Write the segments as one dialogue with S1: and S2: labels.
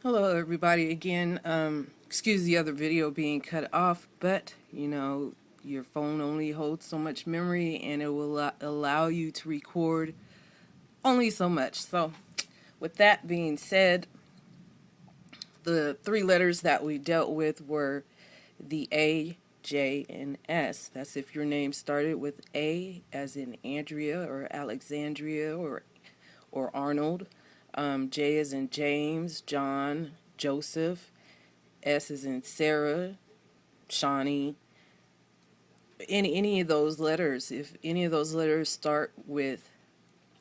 S1: Hello, everybody. Again, excuse the other video being cut off, but your phone only holds so much memory and it will allow you to record only so much. So, with that being said, the three letters that we dealt with were the A, J, and S. That's if your name started with A, as in Andrea or Alexandria or Arnold. J is in James, John, Joseph. S is in Sarah, Shani. Any of those letters, if any of those letters start with,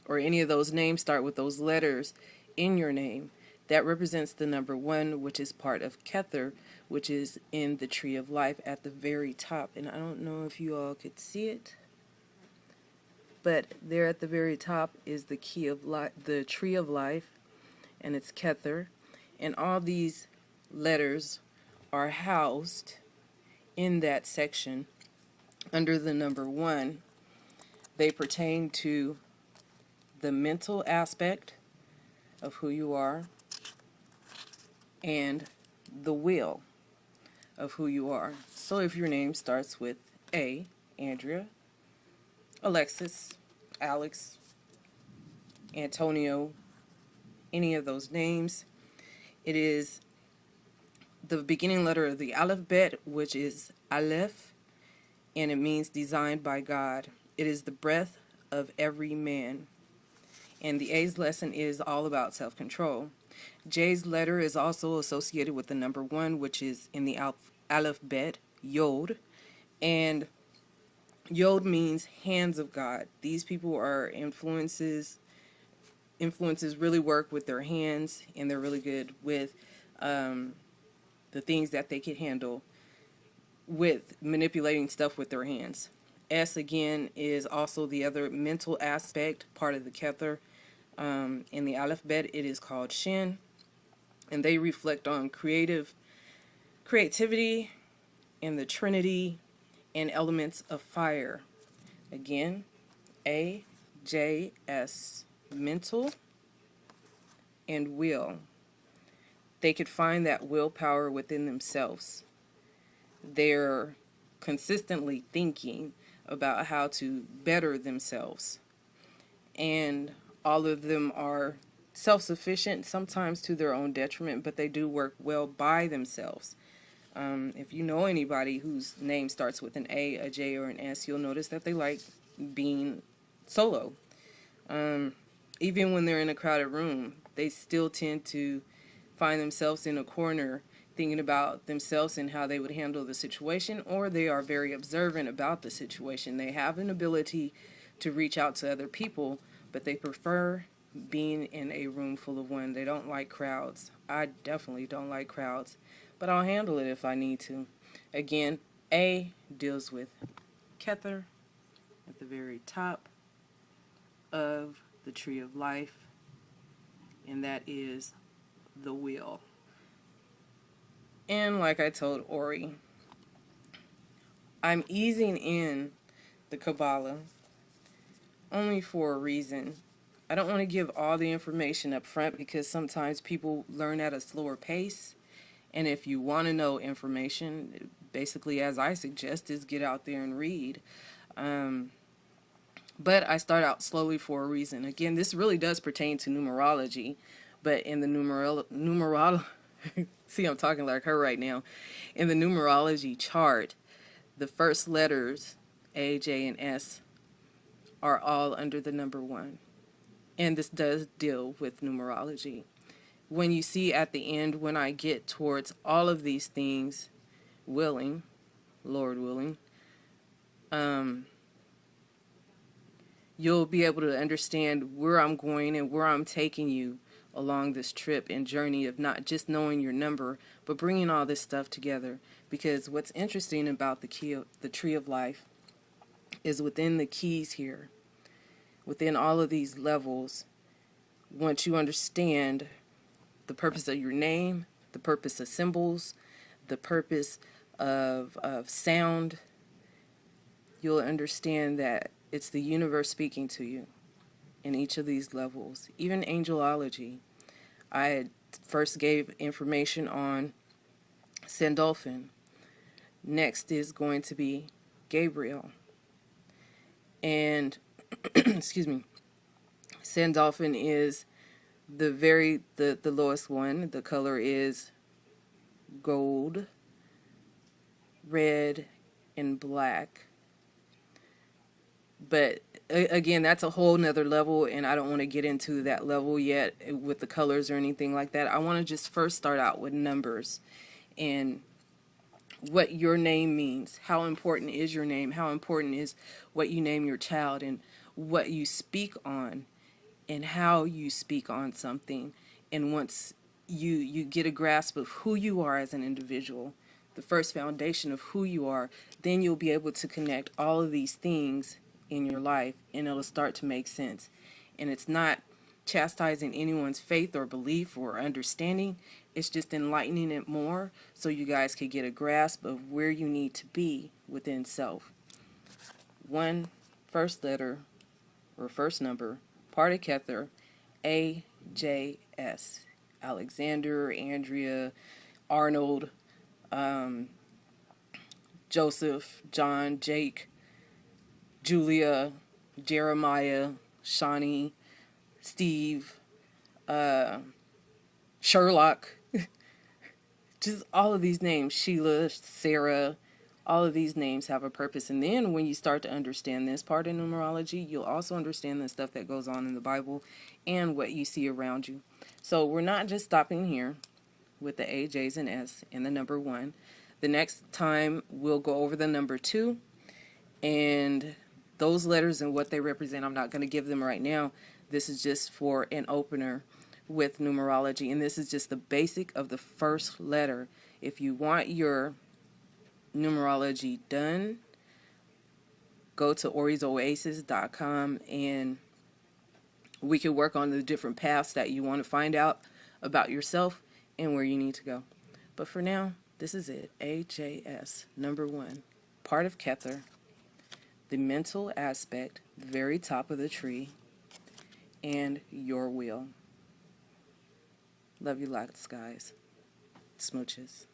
S1: or any of those names start with those letters in your name, that represents the number one, which is part of Kether, which is in the tree of life at the very top. And I don't know if you all could see it, but there at the very top is the key of life, the tree of life, and it's Kether. And all these letters are housed in that section under the number one. They pertain to the mental aspect of who you are and the will of who you are. So if your name starts with A, Andrea, Alexis, Alex, Antonio, any of those names, it is the beginning letter of the alphabet, which is Aleph, and it means designed by God. It is the breath of every man. And the A's lesson is all about self-control. J's letter is also associated with the number one, which is in the alphabet, Yod. And Yod means hands of God. These people are influences really work with their hands, and they're really good with the things that they can handle with manipulating stuff with their hands. S again is also the other mental aspect, part of the Kether. In the alphabet, it is called Shin, and they reflect on creativity and the Trinity and elements of fire. Again, A, J, S, mental and will. They could find that willpower within themselves. They're consistently thinking about how to better themselves. And all of them are self-sufficient, sometimes to their own detriment, but they do work well by themselves. If you know anybody whose name starts with an A, J, or an S, you'll notice that they like being solo. Even when they're in a crowded room, they still tend to find themselves in a corner thinking about themselves and how they would handle the situation, or they are very observant about the situation. They have an ability to reach out to other people, but they prefer being in a room full of one. They don't like crowds. I definitely don't like crowds, but I'll handle it if I need to. Again, A deals with Kether at the very top of the tree of life, and that is the will. And like I told Ori, I'm easing in the Kabbalah only for a reason. I don't want to give all the information up front because sometimes people learn at a slower pace. And if you want to know information, basically, as I suggest, is get out there and read. But I start out slowly for a reason. Again, this really does pertain to numerology, but in the numerology, see, I'm talking like her right now. In the numerology chart, the first letters, A, J, and S, are all under the number one. And this does deal with numerology. When you see at the end, when I get towards all of these things, willing, Lord willing, you'll be able to understand where I'm going and where I'm taking you along this trip and journey of not just knowing your number, but bringing all this stuff together. Because what's interesting about the tree of life is within the keys here, within all of these levels, once you understand the purpose of your name, the purpose of symbols, the purpose of sound, you'll understand that it's the universe speaking to you in each of these levels. Even angelology. I had first gave information on Sandalphon. Next is going to be Gabriel. And, excuse me, Sandalphon is the lowest one. The color is gold, red, and black. But again, that's a whole nother level, and I don't want to get into that level yet with the colors or anything like that. I want to just first start out with numbers and what your name means. How important is your name? How important is what you name your child, and what you speak on, and how you speak on something. And once you get a grasp of who you are as an individual, the first foundation of who you are, then you'll be able to connect all of these things in your life, and it'll start to make sense. And it's not chastising anyone's faith or belief or understanding. It's just enlightening it more so you guys can get a grasp of where you need to be within self. One first letter or first number, part of Kether, AJS. Alexander, Andrea, Arnold, Joseph, John, Jake, Julia, Jeremiah, Shani, Steve, Sherlock, just all of these names, Sheila, Sarah, all of these names have a purpose. And then when you start to understand this part of numerology, you'll also understand the stuff that goes on in the Bible and what you see around you. So we're not just stopping here with the A, J's, and S and the number 1. The next time we'll go over the number 2 and those letters and what they represent. I'm not going to give them right now. This is just for an opener with numerology, and this is just the basic of the first letter. If you want your numerology done, go to Oasis.com and we can work on the different paths that you want to find out about yourself and where you need to go. But for now, this is it. AJS, number 1, part of Kether, the mental aspect, the very top of the tree, and your will. Love you lots, guys. Smooches.